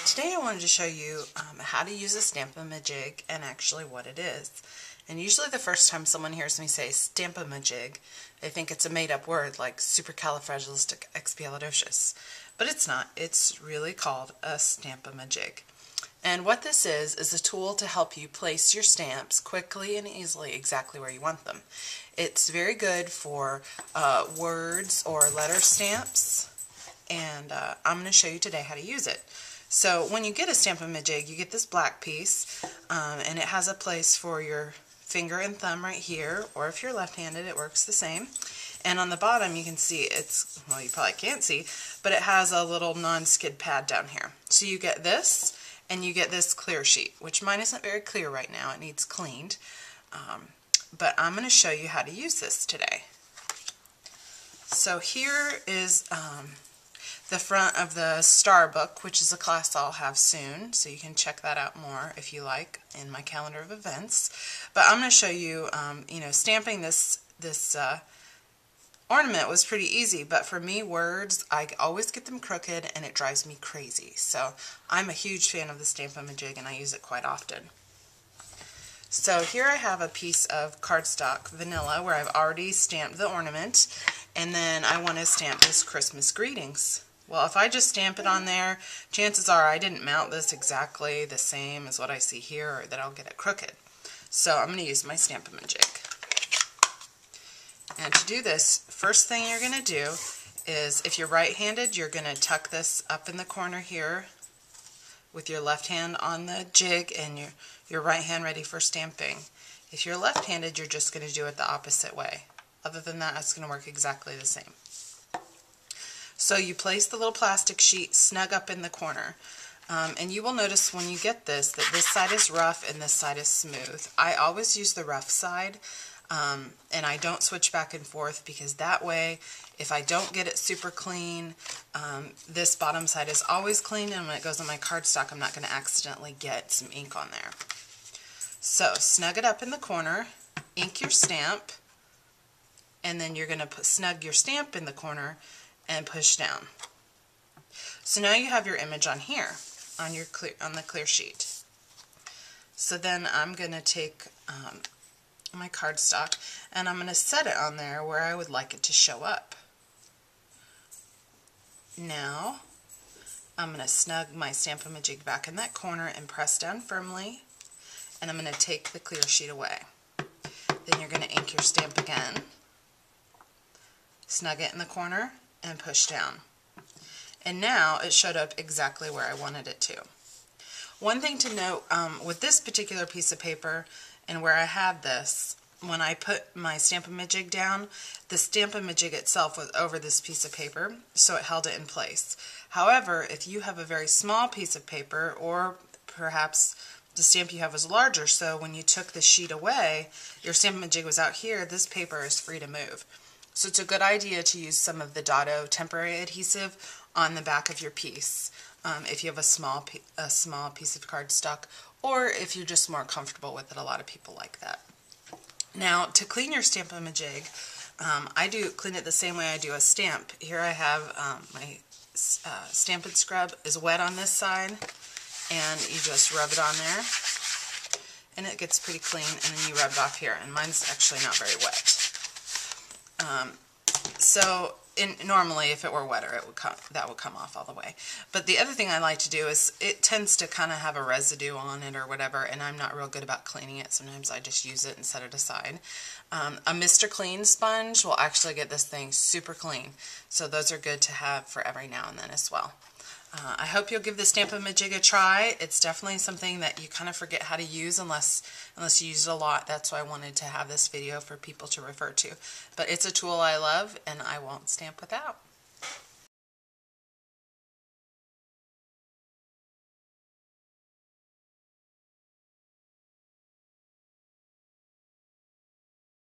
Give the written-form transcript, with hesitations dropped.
Today I wanted to show you how to use a Stamp-a-ma-jig and actually what it is. And usually the first time someone hears me say Stamp-a-ma-jig, they think it's a made-up word like supercalifragilisticexpialidocious. But it's not. It's really called a Stamp-a-ma-jig. And what this is a tool to help you place your stamps quickly and easily exactly where you want them. It's very good for words or letter stamps, and I'm going to show you today how to use it. So when you get a Stamp-a-ma-jig, you get this black piece, and it has a place for your finger and thumb right here, or if you're left-handed, it works the same. And on the bottom, you can see it's, well, you probably can't see, but it has a little non-skid pad down here. So you get this, and you get this clear sheet, which mine isn't very clear right now. It needs cleaned. But I'm going to show you how to use this today. So here is the front of the Star book, which is a class I'll have soon, so you can check that out more if you like in my calendar of events. But I'm going to show you, stamping this ornament was pretty easy, but for me, words, I always get them crooked and it drives me crazy. So I'm a huge fan of the Stamp-a-ma-jig and I use it quite often. So here I have a piece of cardstock vanilla where I've already stamped the ornament, and then I want to stamp this Christmas greetings. Well, if I just stamp it on there, chances are I didn't mount this exactly the same as what I see here, or that I'll get it crooked. So I'm going to use my Stamp-a-ma-jig. And to do this, first thing you're going to do is, if you're right-handed, you're going to tuck this up in the corner here with your left hand on the jig and your right hand ready for stamping. If you're left-handed, you're just going to do it the opposite way. Other than that, it's going to work exactly the same. So you place the little plastic sheet snug up in the corner. And you will notice when you get this that this side is rough and this side is smooth. I always use the rough side. And I don't switch back and forth, because that way, if I don't get it super clean, this bottom side is always clean, and when it goes on my cardstock, I'm not going to accidentally get some ink on there. So snug it up in the corner, ink your stamp, and then you're going to snug your stamp in the corner and push down. So now you have your image on here, on the clear sheet. So then I'm going to take my cardstock, and I'm going to set it on there where I would like it to show up. Now I'm going to snug my Stamp-a-ma-jig back in that corner and press down firmly, and I'm going to take the clear sheet away. Then you're going to ink your stamp again, snug it in the corner, and push down. And now it showed up exactly where I wanted it to. One thing to note with this particular piece of paper, and where I had this, when I put my Stamp-a-ma-jig down, the Stamp-a-ma-jig itself was over this piece of paper, so it held it in place. However, if you have a very small piece of paper, or perhaps the stamp you have was larger, so when you took the sheet away, your Stamp-a-ma-jig was out here, this paper is free to move. So it's a good idea to use some of the Dotto temporary adhesive on the back of your piece, if you have a small piece of cardstock, or if you're just more comfortable with it. A lot of people like that. Now, to clean your Stamp-a-ma-jig, I do clean it the same way I do a stamp. Here I have my Stamp and Scrub is wet on this side, and you just rub it on there, and it gets pretty clean, and then you rub it off here, and mine's actually not very wet. Normally, if it were wetter, that would come off all the way. But the other thing I like to do is, it tends to kind of have a residue on it or whatever, and I'm not real good about cleaning it. Sometimes I just use it and set it aside. A Mr. Clean sponge will actually get this thing super clean, so those are good to have for every now and then as well. I hope you'll give the Stamp-a-ma-jig a try. It's definitely something that you kind of forget how to use unless you use it a lot. That's why I wanted to have this video for people to refer to. But it's a tool I love, and I won't stamp without.